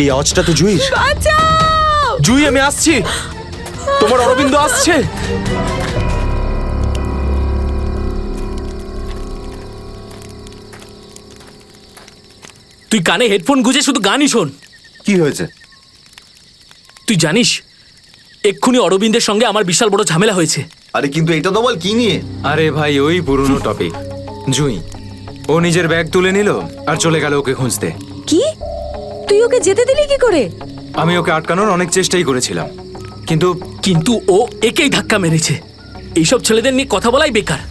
এই আওয়াজটা তো জুইর। বাঁচাও! জুই, আমি আসছি। তোমার অরবিন্দ আসছে। তুই কানে হেডফোন গুঁজে শুধু গানই শোন। কি হয়েছে? তুই জানিস এক্ষুনি অরবিন্দের সঙ্গে আমার বিশাল বড় ঝামেলা হয়েছে। আরে কিন্তু এটা তো বল কি নিয়ে? আরে ভাই, ওই পুরনো টপিক। জুই ও নিজের ব্যাগ তুলে নিল আর চলে গেল ওকে খুঁজতে। কি? তুই ওকে যেতে দিলি কি করে? আমি ওকে আটকানোর অনেক চেষ্টাই করেছিলাম, কিন্তু কিন্তু ও একেই ধাক্কা মেরেছে। এইসব ছেলেদের নিয়ে কথা বলাই বেকার।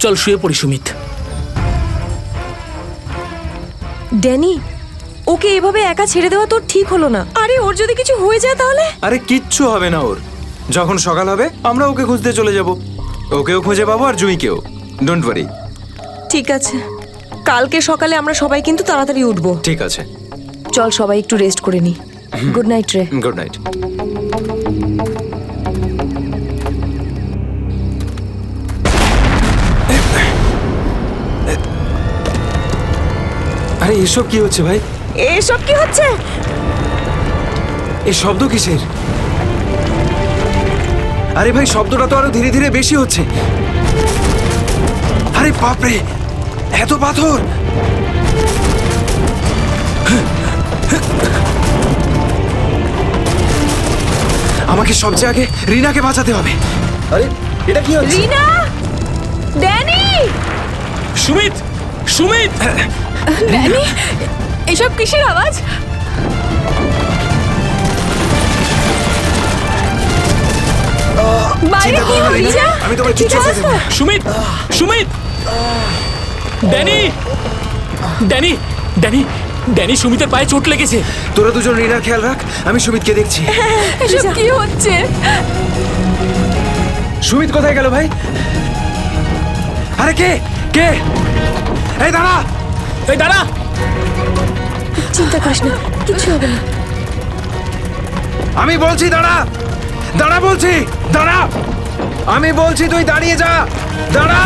চল শুয়ে পড়ি সুমিত। ড্যানি, ওকে এভাবে একা ছেড়ে দেওয়া তোর ঠিক হলো না। আরে ওর যদি কিছু হয়ে যায় তাহলে? আরে কিচ্ছু হবে না ওর। যখন সকাল হবে আমরা ওকে খুঁজতে চলে যাব। ওকেও খুঁজে পাবো আর জুইকেও। Don't worry. ঠিক আছে, কালকে সকালে আমরা সবাই কিন্তু তাড়াতাড়ি উঠবো। ঠিক আছে, চল সবাই একটু রেস্ট করে নি। গুড নাইট রে। Good night. আরে এসব কি হচ্ছে ভাই? এসব কি হচ্ছে? এই শব্দ কিসের? আরে ভাই, শব্দটা তো আরো ধীরে ধীরে বেশি হচ্ছে। আরে বাপরে, এত পাথর! আমাকে সবচেয়ে আগে রিনাকে বাঁচাতে হবে। আরে এটা কি হচ্ছে? রিনা, ড্যানি, সুমিত, সুমিত! ড্যানি, এসব কিসের আওয়াজ? বাইরে কি হচ্ছে? আমি তোমার কিচ্ছু করতে দেব না। Sumit, Sumit! Danny, Danny, Danny, Danny, সুমিতের পায়ে চোট লেগেছে। তোরা দুজন রিনার খেয়াল রাখ, আমি সুমিতকে দেখছি। এসব কি হচ্ছে? সুমিত কোথায় গেল ভাই? আরে কে কে? এই দাঁড়া! এই দাঁড়া! চিন্তা করিস না, কিছু হবে না। আমি বলছি দাঁড়া! দাঁড়া বলছি! দাঁড়া! আমি বলছি তুই দাঁড়িয়ে যা! দাঁড়া!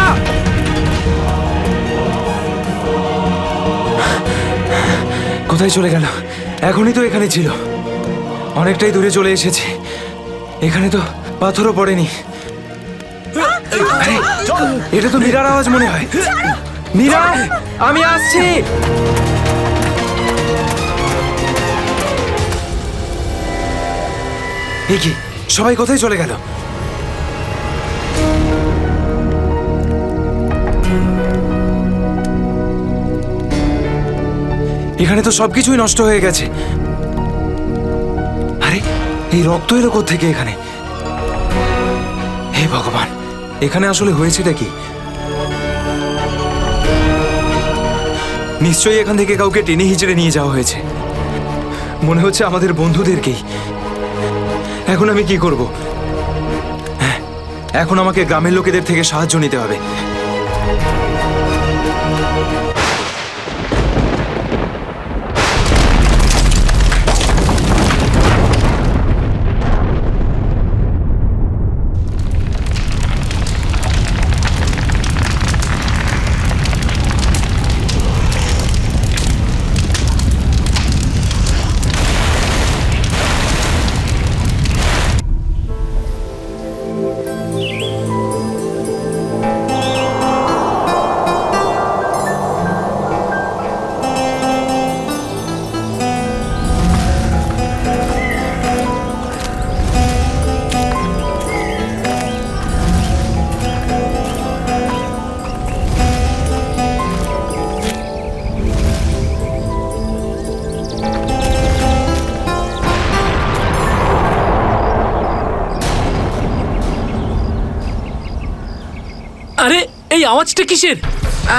কোথায় চলে গেল? এখনই তো এখানে ছিল। অনেকটাই দূরে চলে এসেছি। এখানে তো পাথরও পড়েনি। আরে, এটা তো মীরার আওয়াজ মনে হয়। মীরা, আমি আসছি। এ কি, সবাই কোথায় চলে গেল? এখানে তো সবকিছুই নষ্ট হয়ে গেছে। আরে, এই রক্ত এলো কোত্থেকে এখানে? হে ভগবান, এখানে আসলে হয়েছেটা কি? নিশ্চয়ই এখান থেকে কাউকে টেনে হিচড়ে নিয়ে যাওয়া হয়েছে। মনে হচ্ছে আমাদের বন্ধুদেরকেই। এখন আমি কি করব? হ্যাঁ, এখন আমাকে গ্রামের লোকেদের থেকে সাহায্য নিতে হবে। আরে, এই আওয়াজটা কিসের?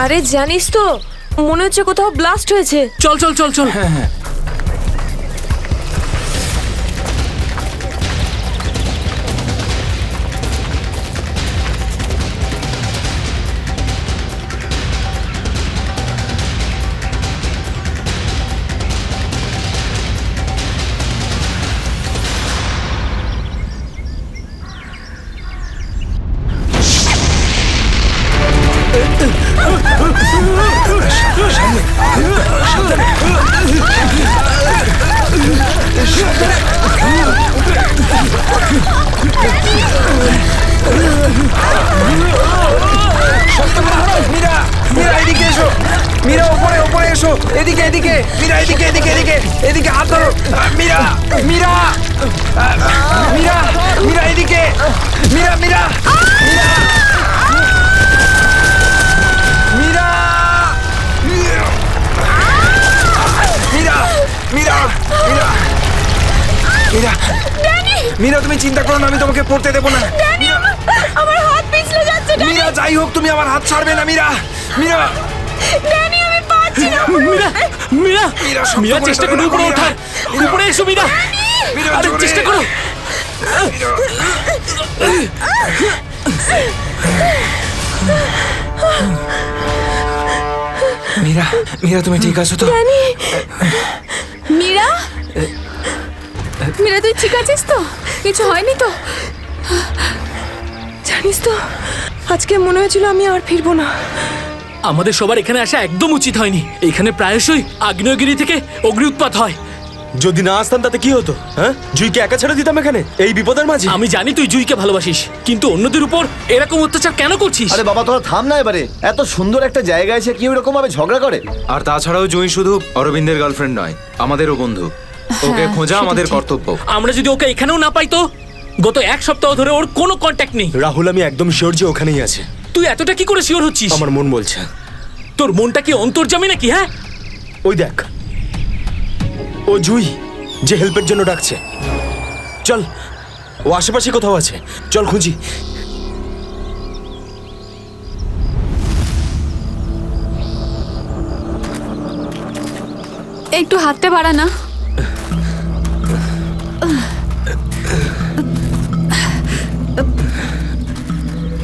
আরে জানিস তো, মনে হচ্ছে কোথাও ব্লাস্ট হয়েছে। চল চল চল চল। হ্যাঁ হ্যাঁ, মীরা ওপরে ওপরে এসো, এদিকে এদিকে, মীরা এদিকে এদিকে এদিকে এদিকে হাত ধরো। মীরা মীরা মীরা মীরা এদিকে, মীরা মীরা মীরা মীরা মীরা মীরা মীরা মীরা মীরা, তুমি চিন্তা করো না, আমি তোমাকে পড়তে দেবো না। আমার হাত পিছলে যাচ্ছে মীরা, যাই হোক তুমি আমার হাত ছাড়বে না। মীরা মীরা ড্যানি, আমি পারছি না। মীরা মীরা মীরা, শক্ত মীরা, করে চেষ্টা ধরে করো রাখো, উপরে মীরা। ওঠার। উপরে এসো মীরা, মীরা, আরে জোরে। চেষ্টা করো। মীরা মীরা, তুমি ঠিক আছো তো? মীরা মীরা, তুই ঠিক আছিস তো? কিছু হয়নি তো? জানিস তো, আজকে মনে হয়েছিল আমি আর ফিরবো না। আমাদের সবার এখানে আসা একদম উচিত হয়নি। এখানে প্রায়শই আগ্নেয়গিরি থেকে অগ্নি উৎপাত হয়। যদি না আসতাম তাতে কি হতো? হ্যাঁ, জুইকে একা ছেড়ে দিতাম এখানে এই বিপদের মাঝে? আমি জানি তুই জুইকে ভালোবাসিস, কিন্তু অন্যদের উপর এরকম অত্যাচার কেন করছিস? আরে বাবা, তোরা থাম না এবারে। এত সুন্দর একটা জায়গায় এসে কি এরকম ভাবে ঝগড়া করে? আর তাছাড়াও জুঁই শুধু অরবিন্দের গার্লফ্রেন্ড নয়, আমাদেরও বন্ধু। ওকে খোঁজা আমাদের কর্তব্য। আমরা যদি ওকে এখানেও না পাই তো? গত এক সপ্তাহ ধরে ওর কোনো কন্ট্যাক্ট নেই। রাহুল, আমি একদম শিওর যে ওখানেই আছে। তুই এতটা কি করে শিওর হচ্ছিস? আমার মন বলছে। তোর মনটা কি অন্তর্যামী নাকি? হ্যাঁ, ওই দেখ, ও জুই যে হেল্পের জন্য ডাকছে। চল, ও আশেপাশে কোথাও আছে, চল খুঁজি। একটু হাতটা বাড়া না।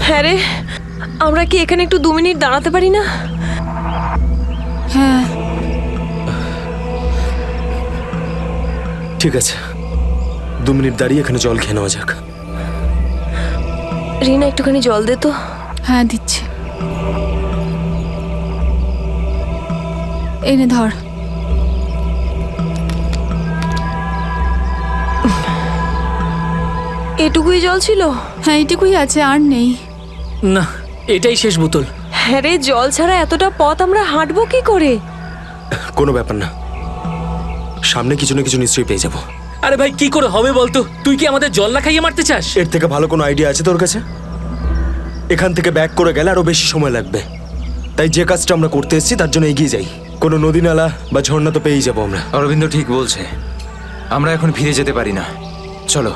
হ্যাঁ রে, আমরা কি এখানে একটু 2 মিনিট দাঁড়াতে পারি না? হ্যাঁ, ঠিক আছে, 2 মিনিট দাঁড়িয়ে এখানে জল খেয়ে নেওয়া যাক। রিনা, একটুখানি জল দে তো। হ্যাঁ দিচ্ছি। এনে ধর। এটুকুই জল ছিল? হ্যাঁ, এইটুকুই আছে, আর নেই। না, এটাই শেষ বোতল। হ্যাঁ রে, জল ছাড়া এতটা পথ আমরা হাঁটবো কি করে? কোনো ব্যাপার না, সামনে কিছু না কিছু নিশ্চয়ই পেয়ে যাবো। আরে ভাই, কি করে হবে বলতো? তুই কি আমাদের জল না খাইয়ে মারতে চাস? এর থেকে ভালো কোনো আইডিয়া আছে তোর কাছে? এখান থেকে ব্যাক করে গেলে আরো বেশি সময় লাগবে। তাই যে কাজটা আমরা করতে এসেছি তার জন্য এগিয়ে যাই। কোনো নদী নালা বা ঝর্ণা তো পেয়েই যাবো আমরা। অরবিন্দ ঠিক বলছে, আমরা এখন ফিরে যেতে পারি না। চলো।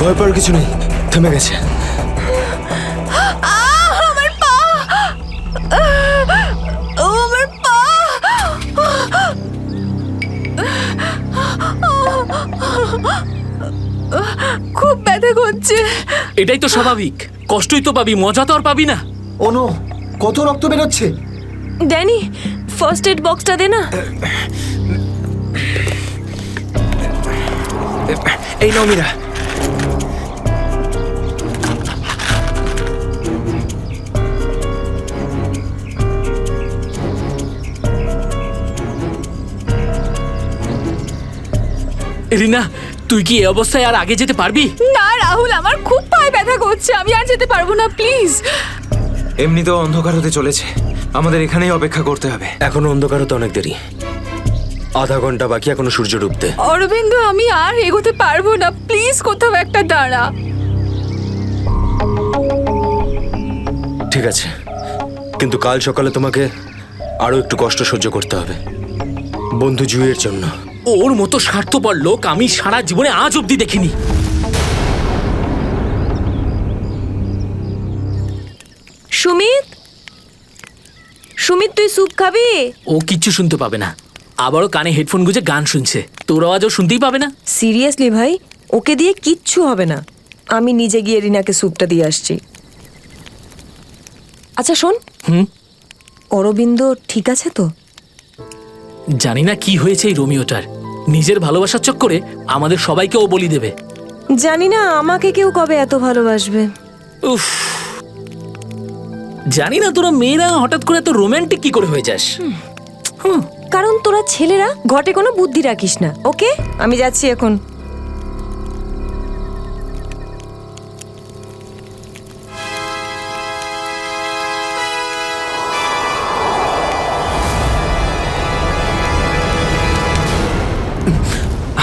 ভয় পাওয়ার কিছু নেই, থেমে গেছে। আমার পা, আমার পা। খুব ব্যথা করছে। এটাই তো স্বাভাবিক, কষ্টই তো পাবি, মজা তো আর পাবি না। ও নো, কত রক্ত বেরোচ্ছে। ড্যানি, ফার্স্ট এড বক্সটা দে না। এই নাও মীরা। রিনা, তুই কি এই অবস্থায় আর আগে যেতে পারবি? না রাহুল, আমার খুব পায়ে ব্যথা করছে, আমি আর যেতে পারবো না, প্লিজ। এমনিতেও অন্ধকার হতে চলেছে, আমাদের এখানেই অপেক্ষা করতে হবে। এখনো অন্ধকার হতে অনেক দেরি, আধা ঘন্টা বাকি এখনো সূর্য ডুবতে। অরবিন্দ, আমি আর এগোতে পারবো না, প্লিজ কোথাও একটা দাঁড়া। ঠিক আছে, কিন্তু কাল সকালে তোমাকে আরো একটু কষ্ট সহ্য করতে হবে, বন্ধু জুইয়ের জন্য। ওর মতো স্বার্থপর লোক আমি সারা জীবনে আজ অব্দি দেখিনি। সুমিত, সুমিত, তুই স্যুপ খাবি? ও কিচ্ছু শুনতে পাবে না, আবারও কানে হেডফোন গুঁজে গান শুনছে। তোর আওয়াজও শুনতেই পাবে না। সিরিয়াসলি ভাই, ওকে দিয়ে কিচ্ছু হবে না। আমি নিজে গিয়ে রিনাকে স্যুপটা দিয়ে আসছি। আচ্ছা শোন, অরবিন্দ ঠিক আছে তো? জানি না কি হয়েছে এই রোমিওটার। নিজের ভালোবাসার চক্করে আমাদের সবাইকে ও বলি দেবে। জানি না আমাকে কেউ কবে এত ভালোবাসবে। উফ, জানি না তোরা মেয়েরা হঠাৎ করে এত রোমান্টিক কি করে হয়ে যাস। কারণ তোরা ছেলেরা ঘটে কোনো বুদ্ধি রাখিস না। ওকে, আমি যাচ্ছি এখন।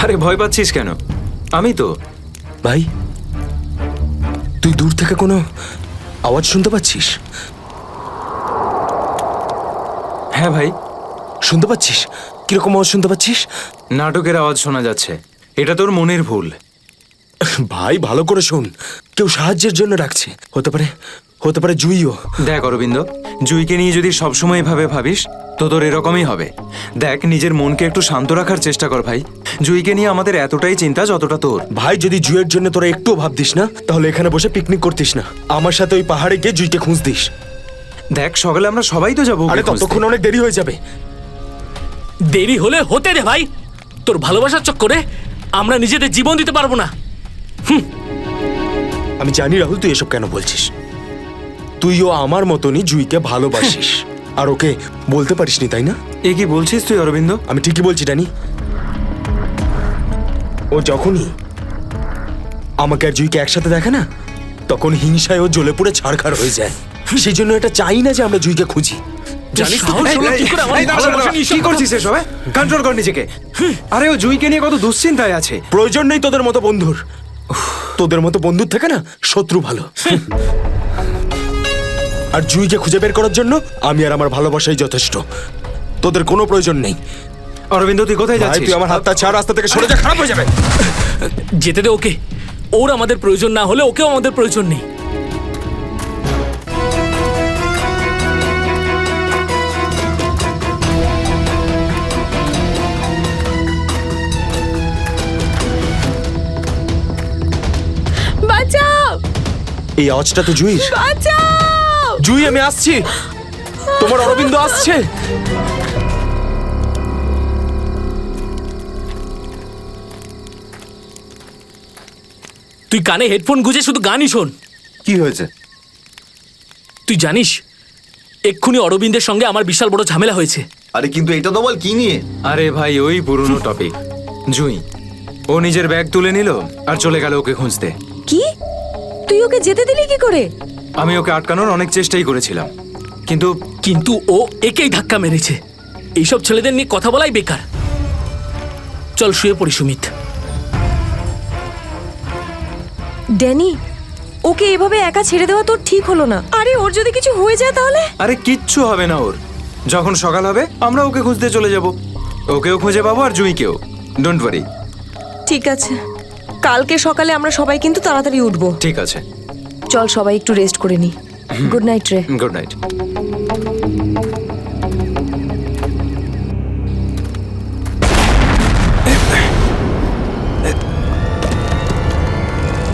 আরে ভয় পাচ্ছিস কেন? আমি তো। ভাই, তুই দূর থেকে কোনো আওয়াজ শুনতে পাচ্ছিস? হ্যাঁ ভাই, শুনতে পাচ্ছিস? কিরকম আওয়াজ শুনতে পাচ্ছিস? নাটকের আওয়াজ শোনা যাচ্ছে। এটা তোর মনের ভুল। ভাই ভালো করে শোন, কেউ সাহায্যের জন্য ডাকছে। হতে পারে জুইও। দেখ অরবিন্দ, জুইকে নিয়ে যদি সবসময় এভাবে ভাবিস তো তোর এরকমই হবে। দেখ, নিজের মনকে একটু শান্ত রাখার চেষ্টা কর ভাই। জুইকে নিয়ে আমাদের এতটাই চিন্তা যতটা তোর। ভাই, যদি জুইয়ের জন্য তোরা একটুও ভাবতিস না, তাহলে এখানে বসে পিকনিক করতিস না। আমার সাথে ওই পাহাড়ে গিয়ে জুইকে খুঁজতিস। দেখ, সকালে আমরা সবাই তো যাবো। আরে ততক্ষণ অনেক দেরি হয়ে যাবে। দেরি হলে হতে দে ভাই। তোর ভালোবাসার চক্করে আমরা নিজেদের জীবন দিতে পারবো না। আমি জানি রাহুল, তুই এসব কেন বলছিস। তুইও আমার মতনই জুইকে ভালোবাসিস, আর ওকে বলতে পারিসনি, তাই না? এ কি বলছিস তুই অরবিন্দ? আমি ঠিকই বলছি ড্যানি। ও যখনই আমাকে আর জুইকে একসাথে দেখে না, তখন হিংসায় ও জ্বলে পুড়ে ছাড়খাড় হয়ে যায়। সেই জন্য এটা চাই না যে আমরা জুইকে খুঁজি। জানিস তো এই, হলো কি করে আমার এই, দাঁড়া, ভালোবাসা দাঁড়া, নিয়ে কি এসব করছিস এসব? কন্ট্রোল কর নিজেকে। আরে ও জুইকে নিয়ে কত দুশ্চিন্তায় আছে। প্রয়োজন নেই তোদের মতো বন্ধুর। তোদের মতো বন্ধুর থেকে না শত্রু ভালো। আর জুইকে খুঁজে বের করার জন্য আমি আর আমার ভালোবাসাই যথেষ্ট। তোদের কোনো প্রয়োজন নেই। অরবিন্দ, তুই কোথায় ভাই, যাচ্ছিস? তুই আমার হাতটা ছাড়, রাস্তা থেকে সরে যা, খারাপ হয়ে যাবে। যেতে দে ওকে। ওর আমাদের প্রয়োজন না হলে ওকেও আমাদের প্রয়োজন নেই। বাঁচাও, এই আওয়াজটা তো জুইর। বাঁচাও। জুই, আমি আসছি। তোমার অরবিন্দ আসছে। তুই কানে হেডফোন গুঁজে শুধু গানই শোন। কি হয়েছে? তুই জানিস এক্ষুনি অরবিন্দের সঙ্গে আমার বিশাল বড় ঝামেলা হয়েছে। আরে কিন্তু এটা তো বল, কি নিয়ে? আরে ভাই, ওই পুরনো টপিক। জুই, ও নিজের ব্যাগ তুলে নিল আর চলে গেল ওকে খুঁজতে। কি? তুই ওকে যেতে দিলি কি করে? আমি ওকে আটকানোর অনেক চেষ্টাই করেছিলাম, কিন্তু ও একেই ধাক্কা মেরেছে। এইসব ছেলেদের নিয়ে কথা বলাই বেকার। চল শুয়ে পড়ি সুমিত। ড্যানি, ওকে এভাবে একা ছেড়ে দেওয়া তোর ঠিক হলো না। আরে ওর যদি কিছু হয়ে যায় তাহলে? আরে কিচ্ছু হবে না ওর। যখন সকাল হবে আমরা ওকে খুঁজতে চলে যাব। ওকেও খুঁজে পাবো আর জুইকেও। Don't worry. ঠিক আছে, কালকে সকালে আমরা সবাই কিন্তু তাড়াতাড়ি উঠবো। ঠিক আছে, চল সবাই একটু রেস্ট করে নি। গুড নাইট রে। Good night.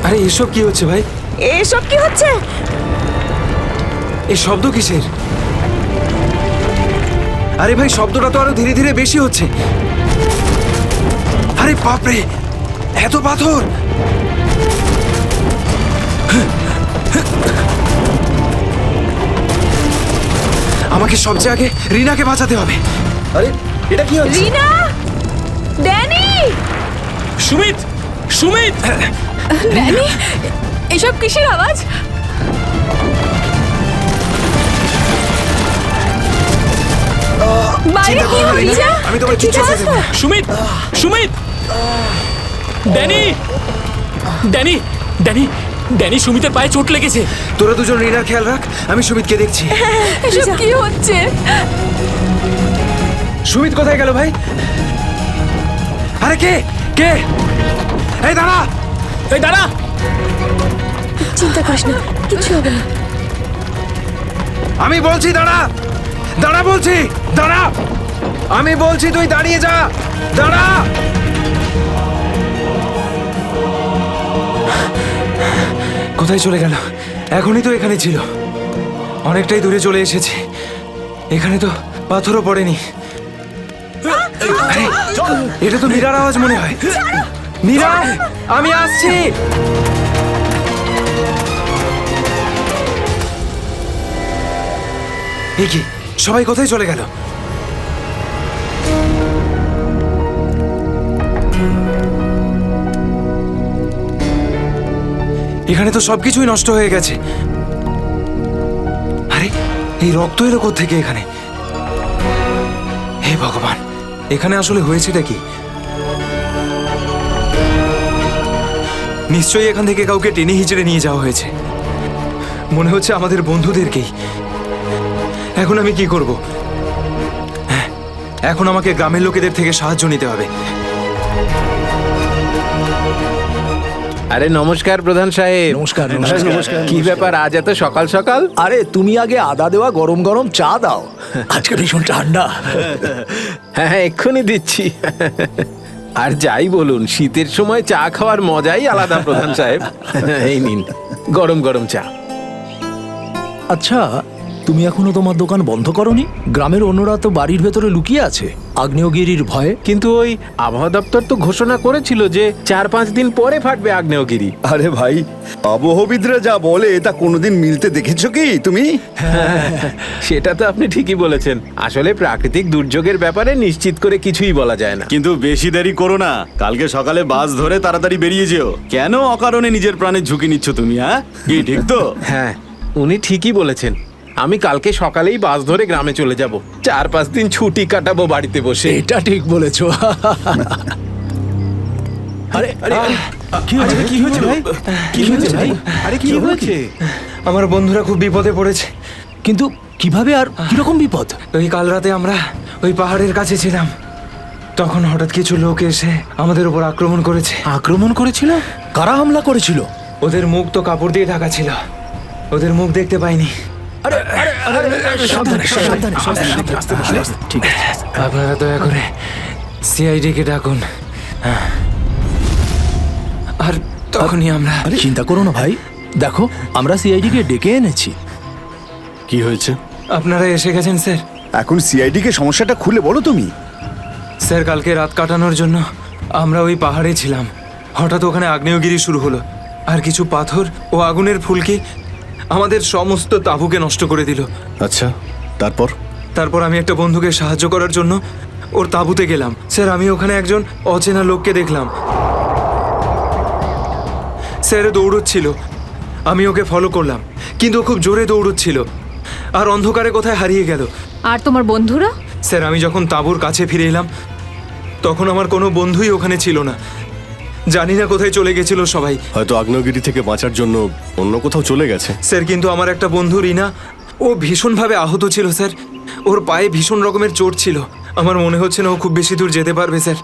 আরে এসব কি হচ্ছে ভাই? এসব কি হচ্ছে? এই শব্দ কিসের? আরে ভাই, শব্দটা তো আরো ধীরে ধীরে বেশি হচ্ছে। আরে বাপরে, এত পাথর! আমাকে সবচেয়ে আগে রিনাকে বাঁচাতে হবে। আরে এটা কি হচ্ছে? রিনা, ড্যানি, সুমিত, সুমিত! ড্যানি, এসব কিসের আওয়াজ? বাইরে কি হচ্ছে? আমি তোমার কিচ্ছু করতে দেব না। Sumit, Sumit! Danny, Danny, Danny, Danny, সুমিতের পায়ে চোট লেগেছে। তোরা দুজন রিনার খেয়াল রাখ, আমি সুমিতকে দেখছি। এসব কি হচ্ছে? সুমিত কোথায় গেল ভাই? আরে কে কে? এই দাঁড়া! এই দাঁড়া! চিন্তা করিস না, কিছু হবে না। আমি বলছি দাঁড়া! দাঁড়া বলছি! দাঁড়া! আমি বলছি তুই দাঁড়িয়ে যা! দাঁড়া! কোথায় চলে গেল? এখনই তো এখানে ছিল। অনেকটাই দূরে চলে এসেছি। এখানে তো পাথরও পড়েনি। আরে, এটা তো মীরার আওয়াজ মনে হয়। মীরা, আমি আসছি। এ কি, সবাই কোথায় চলে গেল? এখানে তো সবকিছুই নষ্ট হয়ে গেছে। আরে, এই রক্ত এলো কোত্থেকে এখানে? হে ভগবান, এখানে আসলে হয়েছেটা কি? নিশ্চয়ই এখান থেকে কাউকে টেনে হিচড়ে নিয়ে যাওয়া হয়েছে। মনে হচ্ছে আমাদের বন্ধুদেরকেই। এখন আমি কি করব? হ্যাঁ, এখন আমাকে গ্রামের লোকেদের থেকে সাহায্য নিতে হবে। আরে নমস্কার প্রধান সাহেব। নমস্কার নমস্কার। কি ব্যাপার আজ এত সকাল সকাল? আরে তুমি আগে আদা দেওয়া গরম গরম চা দাও, আজকে ভীষণ ঠান্ডা। হ্যাঁ এক্ষুনি দিচ্ছি। আর যাই বলুন, শীতের সময় চা খাওয়ার মজাই আলাদা প্রধান সাহেব। এই নিন গরম গরম চা। আচ্ছা, তুমি এখনো তোমার দোকান বন্ধ করনি? গ্রামের অন্যরা তো বাড়ির ভেতরে লুকিয়ে আছে আগ্নেয়গিরির ভয়ে। কিন্তু ওই আবহাওয়া দপ্তর তো ঘোষণা করেছিল যে 4-5 দিন পরে ফাটবে আগ্নেয়গিরি। আরে ভাই, আবহবিদরা যা বলে তা কোনোদিন মিলতে দেখেছো কি তুমি? সেটা তো আপনি ঠিকই বলেছেন। আসলে প্রাকৃতিক দুর্যোগের ব্যাপারে নিশ্চিত করে কিছুই বলা যায় না। কিন্তু বেশি দেরি করো না, কালকে সকালে বাস ধরে তাড়াতাড়ি বেরিয়ে যেও। কেন অকারণে নিজের প্রাণের ঝুঁকি নিচ্ছ তুমি? হ্যাঁ, কি ঠিক তো? হ্যাঁ, উনি ঠিকই বলেছেন। আমি কালকে সকালেই বাস ধরে গ্রামে চলে যাব। 4-5 দিন ছুটি কাটাবো বাড়িতে বসে। এটা ঠিক বলেছো। আরে আরে কি হয়েছে? কি হয়েছে ভাই? কি হয়েছে ভাই? আরে কি হয়েছে? আমার বন্ধুরা খুব বিপদে পড়েছে। কিন্তু কিভাবে আর কিরকম বিপদ? ওই কাল রাতে আমরা ওই পাহাড়ের কাছে ছিলাম, তখন হঠাৎ কিছু লোক এসে আমাদের উপর আক্রমণ করেছে। আক্রমণ করেছিল? কারা হামলা করেছিল? ওদের মুখ তো কাপড় দিয়ে ঢাকা ছিল, ওদের মুখ দেখতে পাইনি। সাবধানে সাবধানে সাবধানে, আস্তে আস্তে আস্তে। ঠিক আছে। আপনারা দয়া করে সিআইডি কে ডাকুন। আর তখনই আমরা চিন্তা করো না ভাই, দেখো আমরা সিআইডি কে ডেকে এনেছি। কি হয়েছে? আপনারা এসে গেছেন স্যার। এখন সিআইডি কে সমস্যাটা খুলে বলো তুমি। স্যার, কালকে রাত কাটানোর জন্য আমরা ওই পাহাড়ে ছিলাম। হঠাৎ ওখানে আগ্নেয়গিরি শুরু হলো, আর কিছু পাথর ও আগুনের ফুলকি আমাদের সমস্ত তাঁবুকে নষ্ট করে দিল। আচ্ছা, তারপর? তারপর আমি একটা বন্ধুকে সাহায্য করার জন্য ওর তাঁবুতে গেলাম। স্যার, আমি ওখানে একজন অচেনা লোককে দেখলাম। স্যার দৌড়চ্ছিল, আমি ওকে ফলো করলাম, কিন্তু ও খুব জোরে দৌড়চ্ছিল আর অন্ধকারে কোথায় হারিয়ে গেল। আর তোমার বন্ধুরা? স্যার, আমি যখন তাঁবুর কাছে ফিরে এলাম তখন আমার কোনো বন্ধুই ওখানে ছিল না। জানি না কোথায় চলে গেছিল সবাই। হয়তো আগ্নেয়গিরি থেকে বাঁচার জন্য অন্য কোথাও চলে গেছে। স্যার, কিন্তু আমার একটা বন্ধু রিনা, ও ভীষণভাবে আহত ছিল স্যার। ওর পায়ে ভীষণ রকমের চোট ছিল। আমার মনে হচ্ছে না ও খুব বেশি দূর যেতে পারবে স্যার।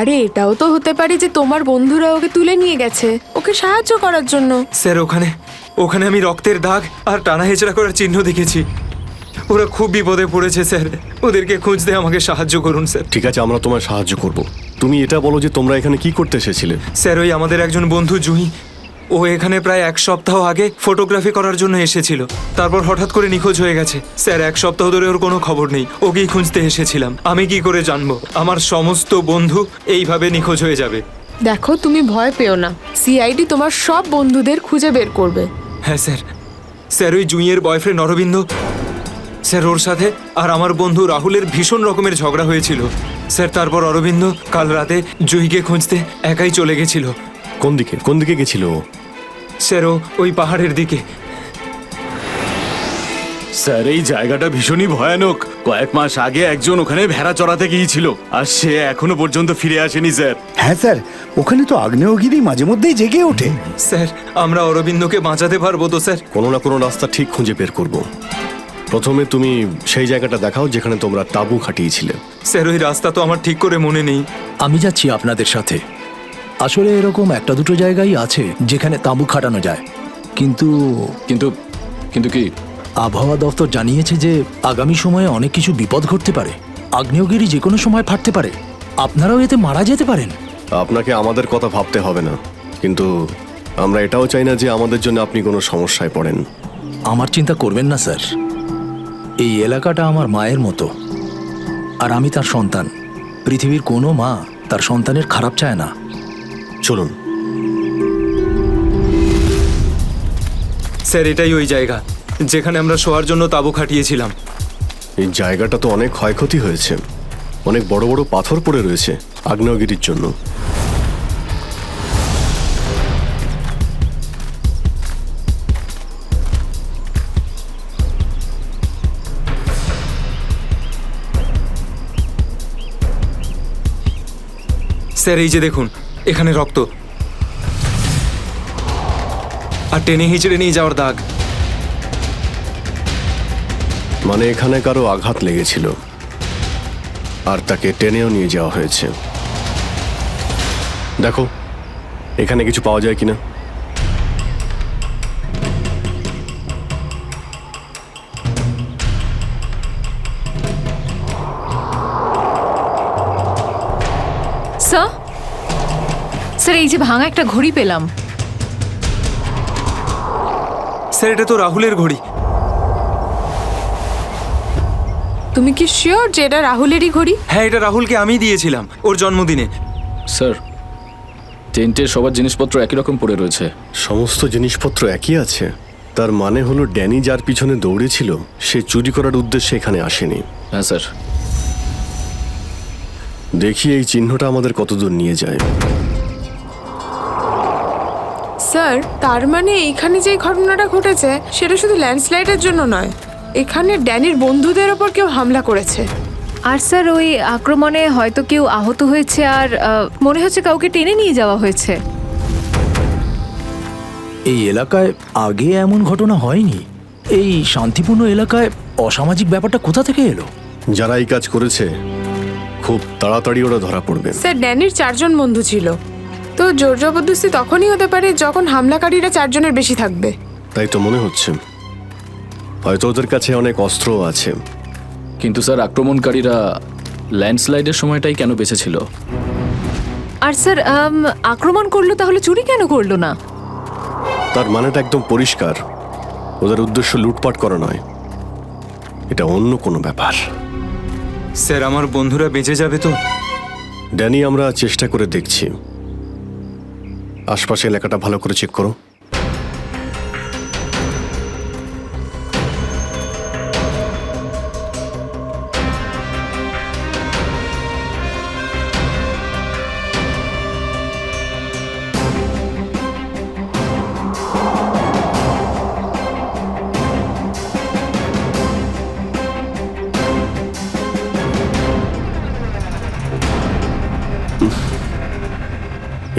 আরে এটাও তো হতে পারে যে তোমার বন্ধুরা ওকে তুলে নিয়ে গেছে ওকে সাহায্য করার জন্য। স্যার, ওখানে আমি রক্তের দাগ আর টানা হেঁচড়া করার চিহ্ন দেখেছি। ওরা খুব বিপদে পড়েছে স্যার, ওদেরকে খুঁজতে আমাকে সাহায্য করুন স্যার। ঠিক আছে, আমরা তোমায় সাহায্য করব। তুমি এটা বলো যে তোমরা এখানে কি করতে এসেছিলে? স্যার, ওই আমাদের একজন বন্ধু জুহি, ও এখানে প্রায় 1 সপ্তাহ আগে ফটোগ্রাফি করার জন্য এসেছিল। তারপর হঠাৎ করে নিখোঁজ হয়ে গেছে স্যার। 1 সপ্তাহ ধরে ওর কোনো খবর নেই। ওকেই খুঁজতে এসেছিলাম। আমি কি করে জানবো আমার সমস্ত বন্ধু এইভাবে নিখোঁজ হয়ে যাবে? দেখো তুমি ভয় পেও না, সিআইডি তোমার সব বন্ধুদের খুঁজে বের করবে। হ্যাঁ স্যার। স্যার, ওই জুঁইয়ের বয়ফ্রেন্ড অরবিন্দ স্যার, ওর সাথে আর আমার বন্ধু রাহুলের ভীষণ রকমের ঝগড়া হয়েছিল স্যার। তারপর অরবিন্দ কাল রাতে জুঁইকে খুঁজতে একাই চলে গেছিল। কোন দিকে গেছিল ও? স্যার, ওই পাহাড়ের দিকে। স্যার, এই জায়গাটা ভীষণই ভয়ানক। কয়েক মাস আগে একজন ওখানে ভেড়া চড়াতে গিয়েছিল, আর সে এখনো পর্যন্ত ফিরে আসেনি স্যার। হ্যাঁ স্যার, ওখানে তো আগ্নেয়গিরি মাঝে মধ্যেই জেগে ওঠে। স্যার, আমরা অরবিন্দকে বাঁচাতে পারবো তো স্যার? কোনো না কোনো রাস্তা ঠিক খুঁজে বের করব। প্রথমে তুমি সেই জায়গাটা দেখাও যেখানে তোমরা তাঁবু খাটিয়েছিলে। স্যার, ওই রাস্তা তো আমার ঠিক করে মনে নেই। আমি যাচ্ছি আপনাদের সাথে। আসলে এরকম একটা দুটো জায়গায় আছে যেখানে তাঁবু খাটানো যায়, কিন্তু কিন্তু কিন্তু কি? আবহাওয়া দপ্তর জানিয়েছে যে আগামী সময়ে অনেক কিছু বিপদ ঘটতে পারে। আগ্নেয়গিরি যে কোনো সময় ফাটতে পারে, আপনারাও এতে মারা যেতে পারেন। আপনাকে আমাদের কথা ভাবতে হবে না, কিন্তু আমরা এটাও চাই না যে আমাদের জন্য আপনি কোনো সমস্যায় পড়েন। আমার চিন্তা করবেন না স্যার, এই এলাকাটা আমার মায়ের মতো, আর আমি তার সন্তান। পৃথিবীর কোনো মা তার সন্তানের খারাপ চায় না। চলুন। স্যার, এটাই ওই জায়গা যেখানে আমরা শোয়ার জন্য তাঁবু খাটিয়েছিলাম। এই জায়গাটা তো অনেক ক্ষয়ক্ষতি হয়েছে, অনেক বড় বড় পাথর পড়ে রয়েছে আগ্নেয়গিরির জন্য। স্যার, এই যে দেখুন, এখানে রক্ত আর টেনে হিচড়ে নিয়ে যাওয়ার দাগ। মানে এখানে কারো আঘাত লেগেছিল আর তাকে টেনেও নিয়ে যাওয়া হয়েছে। দেখো এখানে কিছু পাওয়া যায় কিনা। স্যার, স্যার এই যে ভাঙা একটা ঘড়ি পেলাম। স্যার, এটা তো রাহুলের ঘড়ি। তুমি কি শিওর যে এটা রাহুলেরই ঘড়ি? হ্যাঁ, এটা রাহুলকে আমি দিয়েছিলাম ওর জন্মদিনে। স্যার, টেন্টের সবার জিনিসপত্র একই রকম পড়ে রয়েছে। সমস্ত জিনিসপত্র একই আছে? তার মানে হলো ড্যানি যার পিছনে দৌড়েছিল সে চুরি করার উদ্দেশ্যে এখানে আসেনি। হ্যাঁ স্যার। দেখি এই চিহ্নটা আমাদের কতদূর নিয়ে যায়। স্যার, তার মানে এইখানে যে ঘটনাটা ঘটেছে সেটা শুধু ল্যান্ডস্লাইডের জন্য নয়, এখানে ড্যানির বন্ধুদের ওপর কেউ হামলা করেছে। আর স্যার ওই আক্রমণে হয়তো কেউ আহত হয়েছে, আর মনে হচ্ছে কাউকে টেনে নিয়ে যাওয়া হয়েছে। এই এলাকায় আগে এমন ঘটনা হয়নি। এই শান্তিপূর্ণ এলাকায় অসামাজিক ব্যাপারটা কোথা থেকে এলো? যারা এই কাজ করেছে খুব তাড়াতাড়ি ওরা ধরা পড়বে। স্যার, ড্যানির 4 জন বন্ধু ছিল, তো জোর জবরদস্তি তখনই হতে পারে যখন হামলাকারীরা 4 জনের বেশি থাকবে। তাই তো মনে হচ্ছে। হয়তো ওদের কাছে অনেক অস্ত্র আছে। কিন্তু স্যার আক্রমণকারীরা ল্যান্ডস্লাইডের সময়টাই কেন বেঁচেছিল? আর স্যার আক্রমণ করলো তাহলে চুরি কেন করলো না? তার মানেটা একদম পরিষ্কার, ওদের উদ্দেশ্য লুটপাট করা নয়, এটা অন্য কোনো ব্যাপার। স্যার, আমার বন্ধুরা বেঁচে যাবে তো? ড্যানি, আমরা চেষ্টা করে দেখছি। আশপাশে এলাকাটা ভালো করে চেক করো।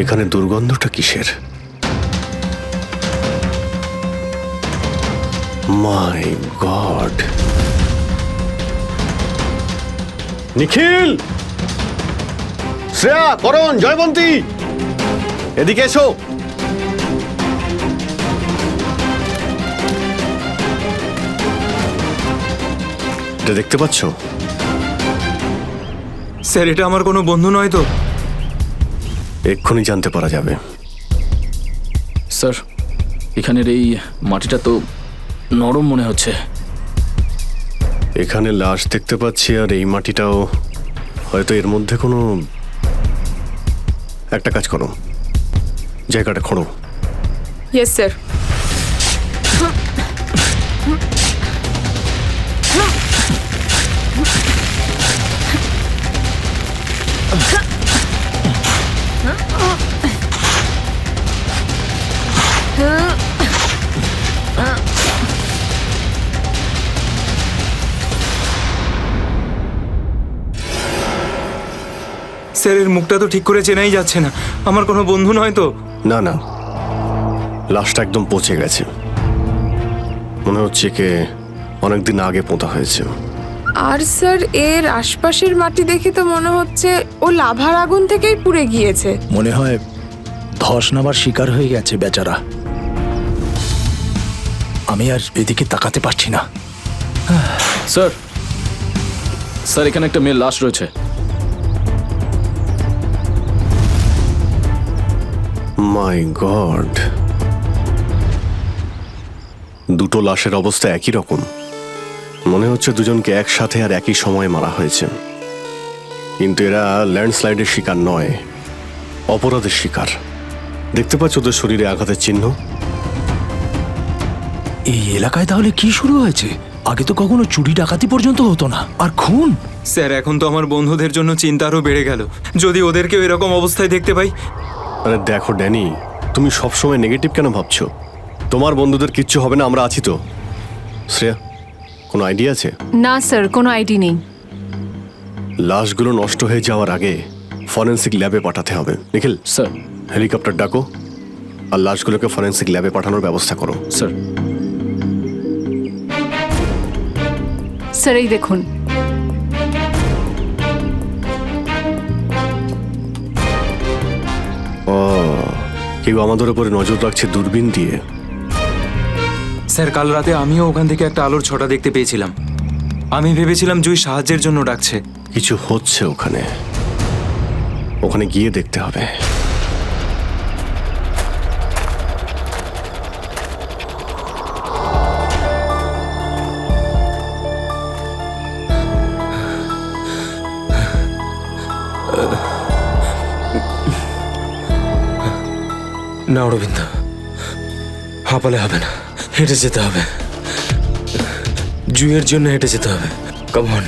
এখানে দুর্গন্ধটা কিসের? মাই গড! নিখিল, শ্রেয়া, করণ, জয়বন্তী, এদিকে এসো। এটা দেখতে পাচ্ছ? স্যার, এটা আমার কোনো বন্ধু নয় তো? এক্ষুনি জানতে পারা যাবে। স্যার, এখানের এই মাটিটা তো নরম মনে হচ্ছে। এখানে লাশ দেখতে পাচ্ছি, আর এই মাটিটাও হয়তো এর মধ্যে কোনো একটা কাজ করো, জায়গাটা খোঁড়ো। Yes sir. স্যার, এর মুখটা তো ঠিক করে চেনাই যাচ্ছে না। আমার কোনো বন্ধু নয় তো? না না, লাশটা একদম পচে গেছে, মনে হচ্ছে কে অনেকদিন আগে পোঁতা হয়েছে। আর স্যার, এর আশপাশের মাটি দেখে তো মনে হচ্ছে ও লাভার আগুন থেকেই পুড়ে গিয়েছে। মনে হয় ধস নামার শিকার হয়ে গেছে বেচারা। আমি আর এদিকে তাকাতে পারছি না। স্যার, স্যার এখানে একটা মেয়ের লাশ রয়েছে। মাই গড! দুটো লাশের অবস্থা একই রকম। মনে হচ্ছে দুজনকে একসাথে আর একই সময়ে মারা হয়েছে, কিন্তু এরা ল্যান্ডস্লাইডের শিকার নয়, অপরাধের শিকার। দেখতে পাচ্ছ ওদের শরীরে আঘাতের চিহ্ন? এই এলাকায় তাহলে কি শুরু হয়েছে? আগে তো কখনো চুরি ডাকাতি পর্যন্ত হতো না, আর খুন! স্যার, এখন তো আমার বন্ধুদের জন্য চিন্তা আরও বেড়ে গেল। যদি ওদেরকেও এরকম অবস্থায় দেখতে পাই। আরে দেখো ড্যানি, তুমি সবসময় নেগেটিভ কেন ভাবছো? তোমার বন্ধুদের কিচ্ছু হবে না, আমরা আছি তো। শ্রেয়া, কোনো আইডিয়া আছে? না স্যার, কোনো আইডি নেই। লাশগুলো নষ্ট হয়ে যাওয়ার আগে ফরেন্সিক ল্যাবে পাঠাতে হবে। নিখিল স্যার। হেলিকপ্টার ডাকো আর লাশগুলোকে ফরেন্সিক ল্যাবে পাঠানোর ব্যবস্থা করো। স্যার। স্যার, এই দেখুন। ও, কেউ আমাদের উপরে নজর রাখছে দূরবীন দিয়ে। স্যার, কাল রাতে আমিও ওখান থেকে একটা আলোর ছটা দেখতে পেয়েছিলাম। আমি ভেবেছিলাম জুই সাহায্যের জন্য ডাকছে। কিছু হচ্ছে ওখানে, ওখানে গিয়ে দেখতে হবে। না অরবিন্দ, হাঁপালে হবে না, হেঁটে যেতে হবে। জুইয়ের জন্য হেঁটে যেতে হবে। Come on.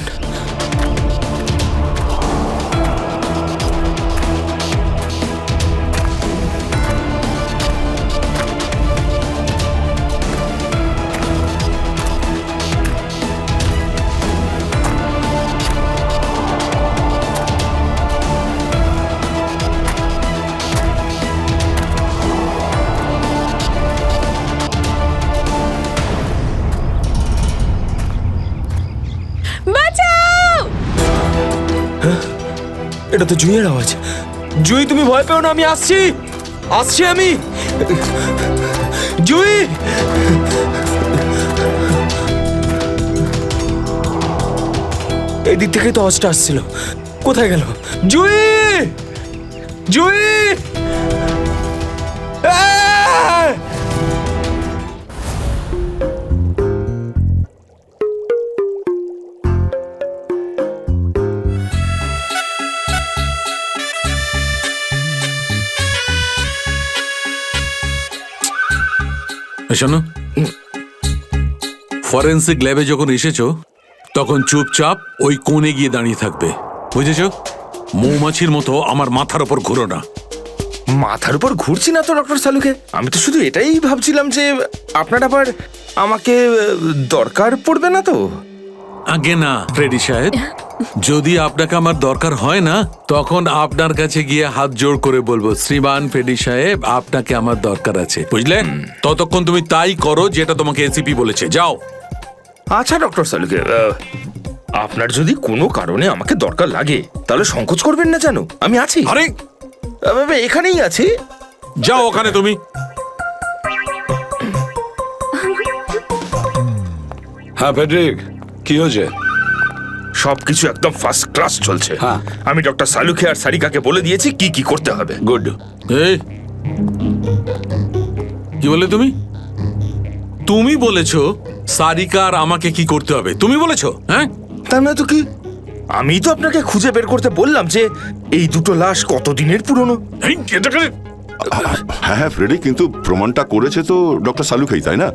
এটা তো জুইয়ের আওয়াজ। জুই, তুমি ভয় পেও না, আমি আসছি, আসছি আমি। জুই, এই দিক থেকেই তো আওয়াজটা আসছিল। কোথায় গেল জুই? জুই! শোনো, ফরেন্সিক ল্যাবে যখন এসেছো তখন চুপচাপ ওই কোণে গিয়ে দাঁড়িয়ে থাকবে, বুঝেছো? মৌমাছির মতো আমার মাথার ওপর ঘুরো না। মাথার উপর ঘুরছি না তো ডক্টর সালুকে, আমি তো শুধু এটাই ভাবছিলাম যে আপনার আবার আমাকে দরকার পড়বে না তো। আগে না ফ্রেডি সাহেব, যদি আপনাকে আমার দরকার হয় না তখন আপনার কাছে গিয়ে হাত জোড় করে বলবো, শ্রীমান ফ্রেডি সাহেব আপনাকে আমার দরকার আছে, বুঝলেন? ততক্ষণ তুমি তাই করো যেটা তোমাকে এসিপি বলেছে, যাও। আচ্ছা ডক্টর সালুকে, আপনার যদি কোনো কারণে আমাকে দরকার লাগে তাহলে সংকোচ করবেন না, জানো আমি আছি। আরে এখানেই আছি, যাও ওখানে তুমি। হ্যাঁ ফেডরিক, কি হয়েছে? সবকিছু একদম ফার্স্ট ক্লাস চলছে। হ্যাঁ, আমি ডক্টর সালুকে আর সারিকাকে বলে দিয়েছি কি কি করতে হবে। গুড। এই কি বলে তুমি? তুমি বলেছো সারিকা আর আমাকে কি করতে হবে? তুমি বলেছো? হ্যাঁ, তার না তো কি, আমি তো আপনাকে খুঁজে বের করতে বললাম যে এই দুটো লাশ কতদিনের পুরনো। হ্যাঁ হ্যাঁ ফ্রেডি, কিন্তু প্রমাণটা করেছে তো ডক্টর সালুকেই, তাই না?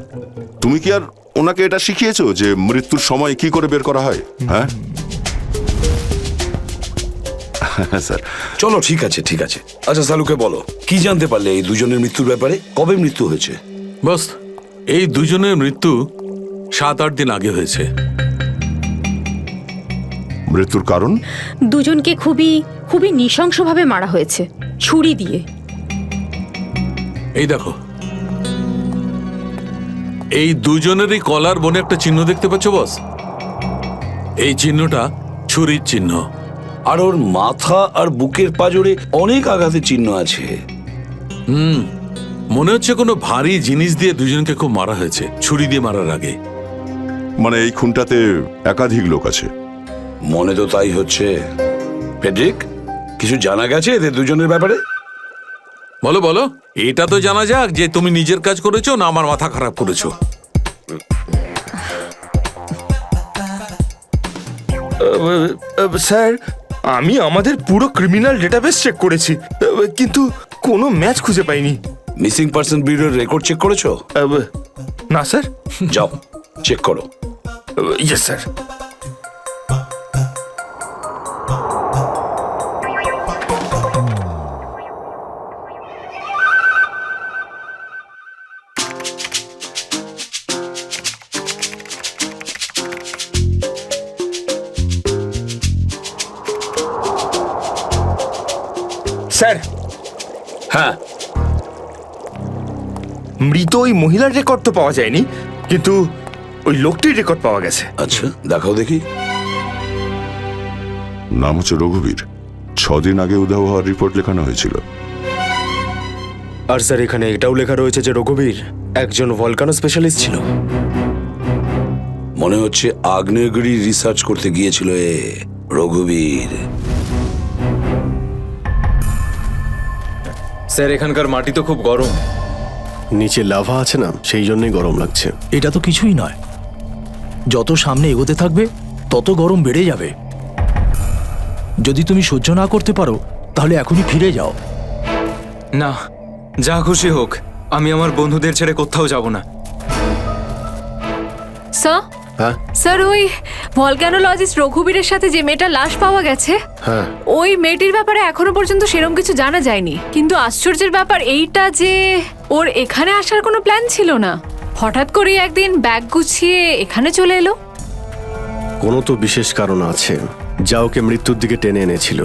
তুমি কি আর ওনাকে এটা শিখিয়েছো যে মৃত্যুর সময় কি করে বের করা হয়? হ্যাঁ স্যার। চলো, ঠিক আছে ঠিক আছে। আচ্ছা সালুকে বলো, কি জানতে পারলে এই দুজনের মৃত্যুর ব্যাপারে? কবে মৃত্যু হয়েছে? বস, এই দুজনের মৃত্যু 7-8 দিন আগে হয়েছে। মৃত্যুর কারণ? দুজনকে খুবই খুবই নৃশংসভাবে মারা হয়েছে, ছুরি দিয়ে। এই দেখো, এই দুজনেরই কলার বনে একটা চিহ্ন দেখতে পাচ্ছ বস? এই চিহ্নটা ছুরির চিহ্ন। আর ওর মাথা আর বুকের পাঁজরে অনেক আঘাতের চিহ্ন আছে। মনে হচ্ছে কোনো ভারী জিনিস দিয়ে দুজনকে খুব মারা হয়েছে, ছুরি দিয়ে মারার আগে। মানে এই খুনটাতে একাধিক লোক আছে? মনে তো তাই হচ্ছে। ফেডরিক, কিছু জানা গেছে এদের দুজনের ব্যাপারে? বলো বলো, এটা তো জানা যাক যে তুমি নিজের কাজ করেছো না আমার মাথা খারাপ করেছো। স্যার, আমি আমাদের পুরো ক্রিমিনাল ডেটাবেস চেক করেছি, কিন্তু কোনো ম্যাচ খুঁজে পাইনি। মিসিং পার্সন ব্যুরোর রেকর্ড চেক করেছো? না স্যার। যাও চেক করো। Yes sir. স্যার, হ্যাঁ, মৃত ওই মহিলার রেকর্ড তো পাওয়া যায়নি, কিন্তু ওই লোকটির রেকর্ড পাওয়া গেছে। আচ্ছা দেখাও দেখি। নাম হচ্ছে রঘুবীর। 6 দিন আগে উধাও হওয়ার রিপোর্ট লেখানো হয়েছিল। আর স্যার, এখানে এটাও লেখা রয়েছে যে রঘুবীর একজন ভলকানো স্পেশালিস্ট ছিল। মনে হচ্ছে আগ্নেয়গিরি রিসার্চ করতে গিয়েছিল রঘুবীর। স্যার, এখানকার মাটি তো খুব গরম। নিচে লাভা আছে না, সেই জন্যই গরম লাগছে। এটা তো কিছুই নয়, যত সামনে এগোতে থাকবে তত গরম বেড়ে যাবে। যদি তুমি সহ্য না করতে পারো তাহলে এখনই ফিরে যাও। না, যা খুশি হোক, আমি আমার বন্ধুদের ছেড়ে কোথাও যাব না। স্যার, হ্যাঁ স্যার, ওই ভলক্যানোলজিস্ট রঘুবীরের সাথে যে মেয়েটার লাশ পাওয়া গেছে, হ্যাঁ, ওই মেয়েটির ব্যাপারে এখনো পর্যন্ত সেরকম কিছু জানা যায়নি। কিন্তু আশ্চর্যের ব্যাপার এইটা যে ওর এখানে আসার কোনো প্ল্যান ছিল না, হঠাৎ করে একদিন ব্যাগ গুছিয়ে এখানে চলে এলো। কোনো তো বিশেষ কারণ আছে যা ওকে মৃত্যুর দিকে টেনে এনেছিল।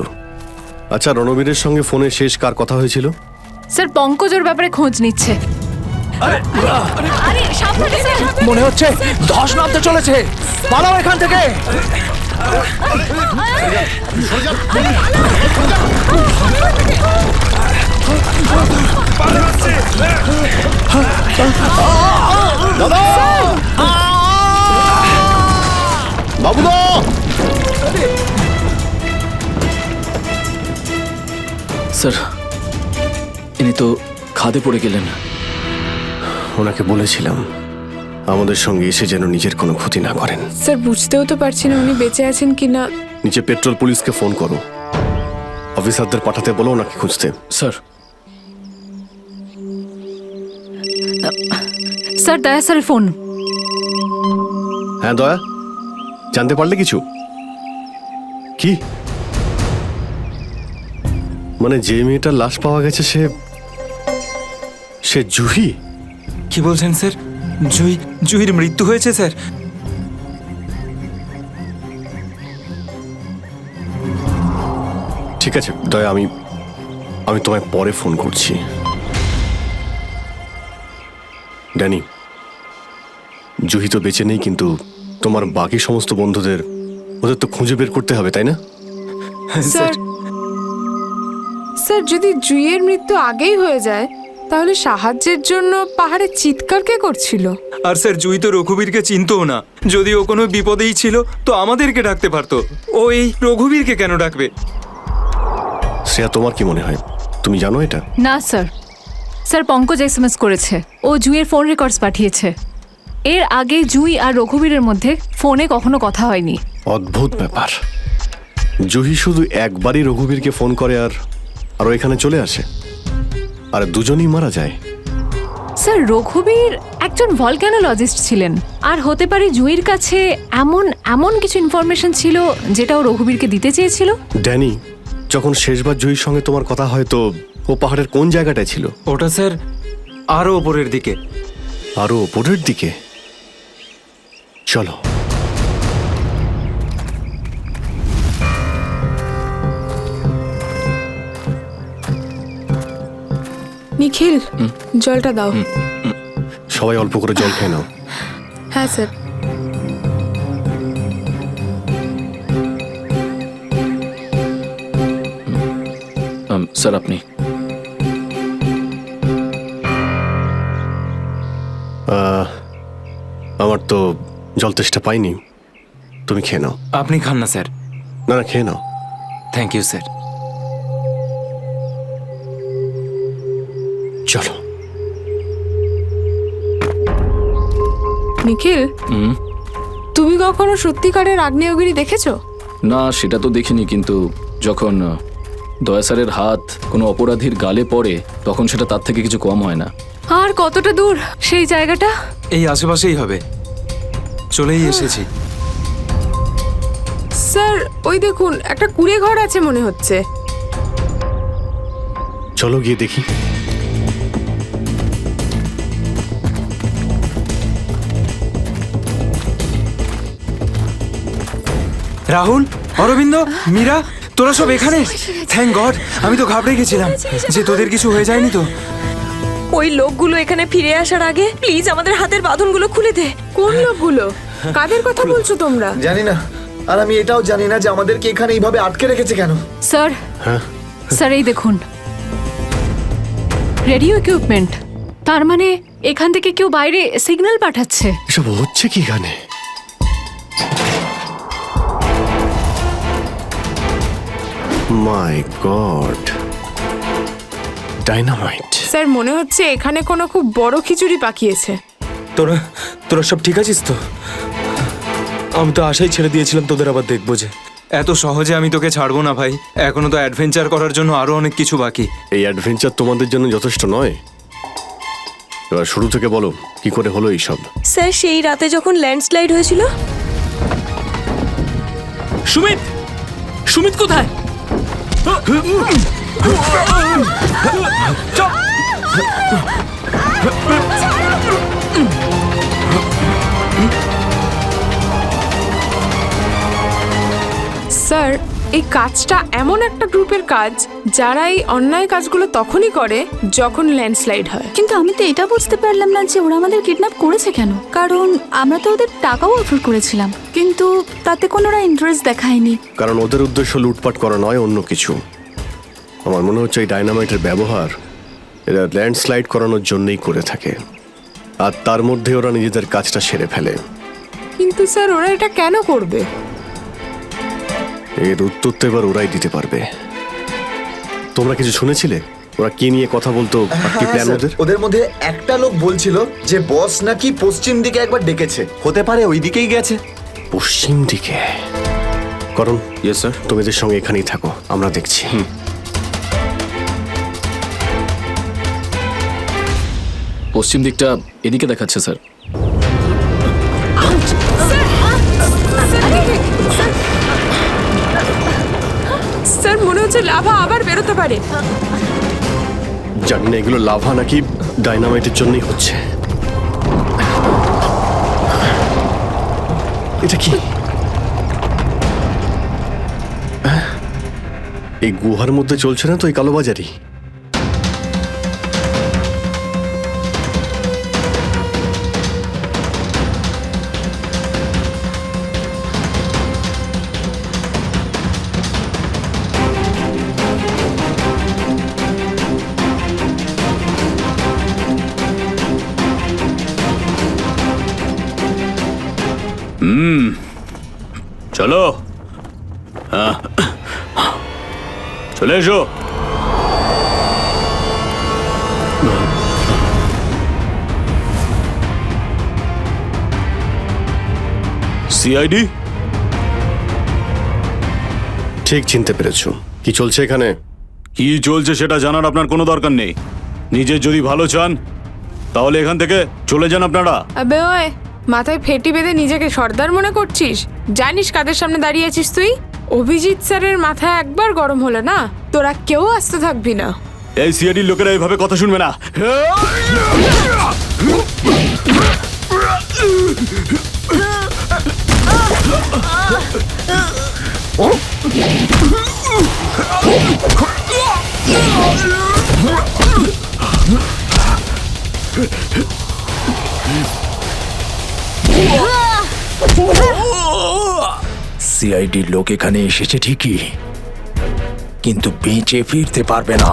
আচ্ছা, রণবীরের সঙ্গে ফোনে শেষ কার কথা হয়েছিল? স্যার, পঙ্কজ ওর ব্যাপারে খোঁজ নিচ্ছে। আরে সাবধানে স্যার, মনে হচ্ছে ধস নামতে চলেছে, পালাও এখান থেকে। বাবুদা! স্যার, ইনি তো খাদে পড়ে গেলেন। ওনাকে বলেছিলাম আমাদের সঙ্গে এসে যেন নিজের কোনো ক্ষতি না করেন। স্যার, বুঝতেও তো পারছি না উনি বেঁচে আছেন কিনা। নিচে পেট্রোল পুলিশকে ফোন করো, অফিসারদের পাঠাতে বলো ওনাকে খুঁজতে। স্যার, স্যার, দয়া স্যারের ফোন। হ্যাঁ দয়া, জানতে পারলে কিছু? কি মানে যে মেয়েটার লাশ পাওয়া গেছে সে জুহি? কি বলছেন স্যার? জুহির মৃত্যু হয়েছে স্যার? ঠিক আছে দয়া, আমি তোমায় পরে ফোন করছি। ড্যানি, জুহি তো বেঁচে নেই, কিন্তু তোমার বাকি সমস্ত বন্ধুদের ওদের তো খুঁজে বের করতে হবে, তাই না? স্যার, স্যার, যদি জুইয়ের মৃত্যু আগেই হয়ে যায় তাহলে সাহায্যের জন্য পাহাড়ে চিৎকার কে করছিল? আর স্যার, জুই তো রঘুবীরকে চিনতো না। যদি ও কোনো বিপদেই ছিল তো আমাদেরকে ডাকতে পারতো, ও এই রঘুবীরকে কেন ডাকবে? শ্রেয়া, তোমার কি মনে হয়? তুমি জানো এটা? না স্যার, স্যার, পঙ্কজ এসএমএস করেছে, ও জুইয়ের ফোন রেকর্ডস পাঠিয়েছে। এর আগে জুই আর রঘুবীরের মধ্যে ফোনে কখনো কথা হয়নি। অদ্ভুত ব্যাপার, জুহি শুধু একবারই রঘুবীরকে ফোন করে আর ও এখানে চলে আসে, আর দুজনেই মারা যায়। স্যার, রঘুবীর একজন ভলক্যানোলজিস্ট ছিলেন, আর হতে পারে জুইয়ের কাছে এমন কিছু ইনফরমেশন ছিল যেটা ও রঘুবীরকে দিতে চেয়েছিল। ড্যানি, যখন শেষবার জুহির সঙ্গে তোমার কথা হয় তো ও পাহাড়ের কোন জায়গাটায় ছিল? ওটা স্যার আরো ওপরের দিকে। আরো ওপরের দিকে? চলো। নিখিল, জলটা দাও। সবাই অল্প করে জল খেয়ে নাও। হ্যাঁ স্যার। স্যার, আপনি? আমার তো জল তেষ্টা পাইনি, তুমি খেয়ে নাও। আপনি খান না স্যার? না না, খেয়ে নাও। Thank you sir. চলো। নিখিল, তুমি কখনো সত্যিকারের আগ্নেয়গিরি দেখেছো? না সেটা তো দেখিনি, কিন্তু যখন দয়া স্যারের হাত কোনো অপরাধীর গালে পড়ে তখন সেটা তার থেকে কিছু কম হয় না। আর কতটা দূর সেই জায়গাটা? এই আশেপাশেই হবে, চলেই এসেছি। স্যার ওই দেখুন একটা কুঁড়ে ঘর আছে মনে হচ্ছে। চলো গিয়ে দেখি। রাহুল, অরবিন্দ, মীরা, তোরা সব এখানে? থ্যাংক গড, আমি তো ঘাবড়ে গেছিলাম যে তোদের কিছু হয়ে যায়নি তো। ওই লোকগুলো এখানে ফিরে আসার আগে প্লিজ আমাদের হাতের বাঁধনগুলো খুলে দে। কোন লোকগুলো? কাদের কথা বলছো তোমরা? জানি না, আর আমি এটাও জানি না যে আমাদেরকে এখানে এইভাবে আটকে রেখেছে কেন। স্যার, স্যার এই দেখুন রেডিও ইকুইপমেন্ট। তার মানে এখান থেকে কেউ বাইরে সিগন্যাল পাঠাচ্ছে। এসব হচ্ছে কি এখানে? মাই গড, ডাইনামাইট। স্যার মনে হচ্ছে এখানে কোনো খুব বড় খিচুড়ি পাকিয়েছে। তোরা তোরা সব ঠিক আছিস তো? আমি তো আশাই ছেড়ে দিয়েছিলাম তোদের আবার দেখবো যে। এত সহজে আমি তোকে ছাড়বো না ভাই, এখনো তো অ্যাডভেঞ্চার করার জন্য আরো অনেক কিছু বাকি। এই অ্যাডভেঞ্চার তোমাদের জন্য যথেষ্ট নয়? এবার শুরু থেকে বলো কি করে হলো এইসব। স্যার সেই রাতে যখন ল্যান্ডস্লাইড হয়েছিল। সুমিত, সুমিত কোথায়? স্যার এই কাজটা এমন একটা গ্রুপের কাজ যারা এই অন্যায় কাজগুলো তখনই করে যখন ল্যান্ডস্লাইড হয়। কিন্তু আমি তো এটা বুঝতে পারলাম না যে ওরা আমাদের কিডন্যাপ করেছে কেন, কারণ আমরা তো ওদের টাকাও অফার করেছিলাম, কিন্তু তাতে কোনো ওরা ইন্টারেস্ট দেখায়নি। কারণ ওদের উদ্দেশ্য লুটপাট করা নয়, অন্য কিছু। আমার মনে হচ্ছে এই ডাইনামাইটের ব্যবহার এরা ল্যান্ডস্লাইড করানোর জন্যই করে থাকে, আর তার মধ্যে ওরা নিজেদের কাজটা সেরে ফেলে। কিন্তু স্যার ওরা এটা কেন করবে? এর উত্তর তো এবার ওরাই দিতে পারবে। তোমরা কিছু শুনেছিলে ওরা কি নিয়ে কথা বলতো? কি প্ল্যান ওদের? ওদের মধ্যে একটা লোক বলছিল যে বস নাকি পশ্চিম দিকে একবার ডেকেছে, হতে পারে ওই দিকেই গেছে। পশ্চিম দিকে? করণ, ইয়েস স্যার, তুমি এদের সঙ্গে এখানেই থাকো, আমরা দেখছি। পশ্চিম দিকটা এদিকে দেখাচ্ছে স্যার। স্যার মনে হচ্ছে লাভা আবার বেরোতে পারে। জানি না এগুলো লাভা নাকি ডাইনামাইটের জন্যই হচ্ছে। এটা কি? এই গুহার মধ্যে চলছে না তো এই কালোবাজারি? চলো, হ্যাঁ চলে এসো। সিআইডি? ঠিক চিনতে পেরেছো। কি চলছে এখানে? কি চলছে সেটা জানার আপনার কোনো দরকার নেই। নিজের যদি ভালো চান তাহলে এখান থেকে চলে যান আপনারা। আবে ওই, মাথায় ফেটি বেঁধে নিজেকে সর্দার মনে করছিস? জানিস কাদের সামনে দাঁড়িয়ে আছিস তুই? অভিজিৎ স্যারের মাথা একবার গরম হলো না, তোরা কেউ আসতে থাকবি না। এই সিআইডির লোকেরা এইভাবে কথা শুনবে না। সিআইডির লোক এখানে এসেছে ঠিকই, কিন্তু বেঁচে ফিরতে পারবে না।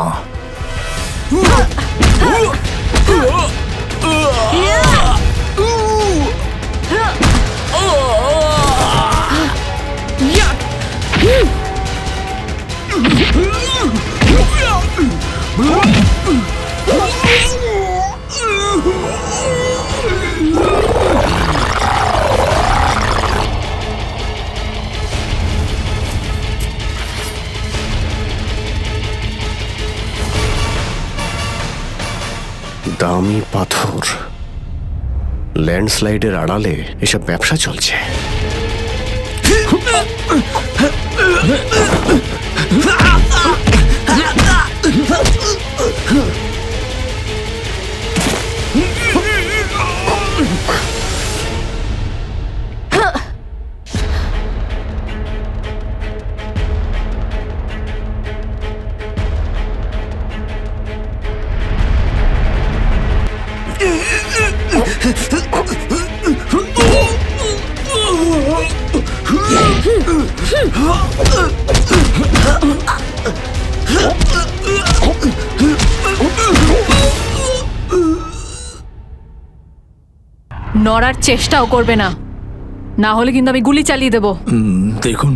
দামি পাথর, ল্যান্ডস্লাইডের আড়ালে এসব ব্যবসা চলছে। নড়ার চেষ্টাও করবে না, না হলে কিন্তু আমি গুলি চালিয়ে দেবো। দেখুন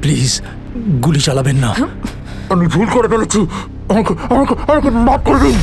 প্লিজ গুলি চালাবেন না, আমি ভুল করে ফেলেছি, আমাকে আমাকে আমাকে মাফ করে দিন।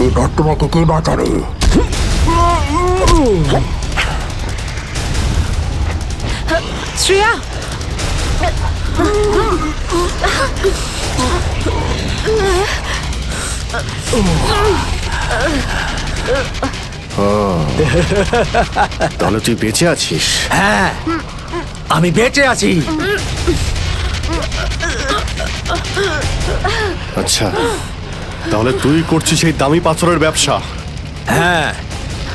এবার তোমাকে কে বাঁচাবে? শ্রেয়া, তাহলে তুই বেঁচে আছিস? হ্যাঁ আমি বেঁচে আছি। আচ্ছা, তাহলে তুই করছিস এই দামি পাথরের ব্যবসা? হ্যাঁ,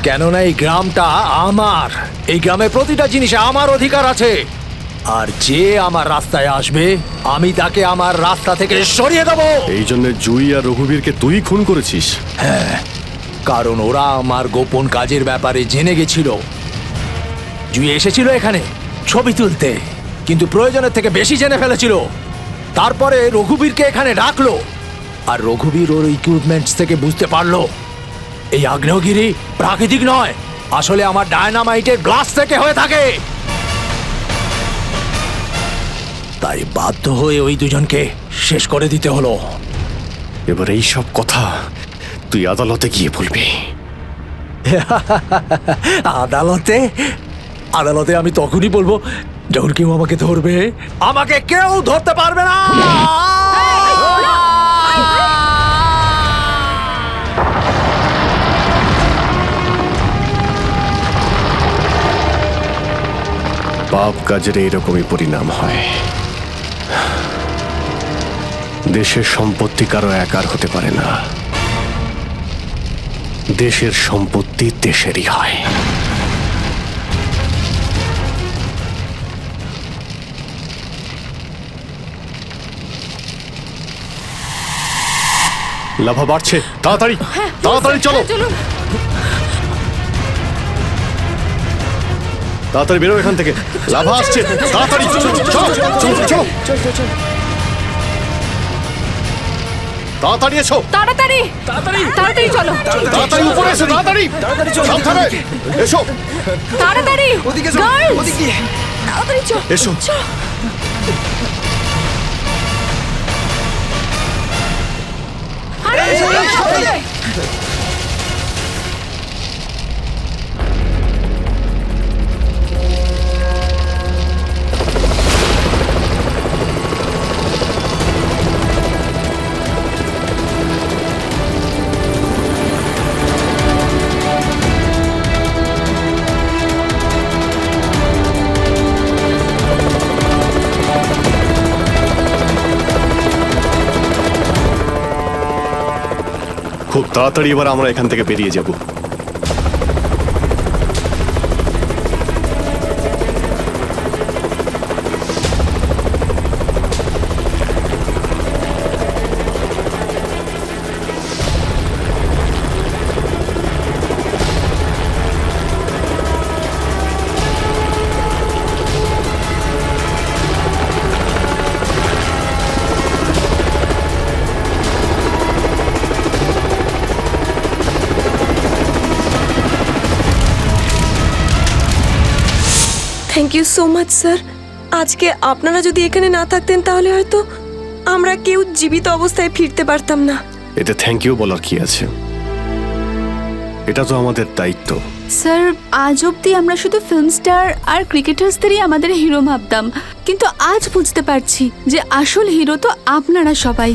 কেননা এই গ্রামটা আমার, এই গ্রামের প্রতিটা জিনিসে আমার অধিকার আছে, আর যে আমার রাস্তায় আসবে আমি তাকে আমার রাস্তা থেকে সরিয়ে দেবো। এই জন্য জুই আর রঘুবীরকে তুই খুন করেছিস? হ্যাঁ, কারণ ওরা আমার গোপন কাজের ব্যাপারে জেনে গেছিল। জুই এসেছিল এখানে ছবি তুলতে, কিন্তু প্রয়োজনের থেকে বেশি জেনে ফেলেছিল। তারপরে রঘুবীরকে এখানে ডাকলো, আর রঘুবীর ওর ইকুইপমেন্টস থেকে বুঝতে পারলো এই আগ্নেয়গিরি প্রাকৃতিক নয়, আসলে আমার ডায়নামাইটের গ্লাস থেকে হয়ে থাকে। তাই বাধ্য হয়ে ওই দুজনকে শেষ করে দিতে হলো। এবার এই সব কথা তুই আদালতে গিয়ে বলবি। আদালতে? আদালতে আমি তখনই বলবো যখন কেউ আমাকে ধরবে। আমাকে কেউ ধরতে পারবে না। পাপ কাজের এইরকমই পরিণাম হয়। দেশের সম্পত্তি কারো একার হতে পারে না, দেশের সম্পত্তি দেশেরই হয়। লাভা বাড়ছে, তাড়াতাড়ি তাড়াতাড়ি চলো, তাড়াতাড়ি বেরো এখান থেকে। লাভা আসছে, তাড়াতাড়ি চলো চলো চলো চলো, তাড়াতাড়ি এসো, তাড়াতাড়ি তাড়াতাড়ি তাড়াতাড়ি চলো, তাড়াতাড়ি উপরে এসো, তাড়াতাড়ি সাবধানে এসো, তাড়াতাড়ি ওদিকে এসো, গার্লস, ওদিকে তাড়াতাড়ি চলো এসো। খুব তাড়াতাড়ি এবার আমরা এখান থেকে বেরিয়ে যাব। Thank you so much sir. আজকে আপনারা যদি এখানে না থাকতেন তাহলে হয়তো আমরা কেউ জীবিত অবস্থায় ফিরতে পারতাম না। এটা থ্যাংক ইউ বলার কি আছে, এটা তো আমাদের দায়িত্ব। স্যার, আজ অব্দি আমরা শুধু ফিল্ম স্টার আর ক্রিকেটার্সদেরই আমাদের হিরো ভাবতাম, কিন্তু আজ বুঝতে পারছি যে আসল হিরো তো আপনারা সবাই।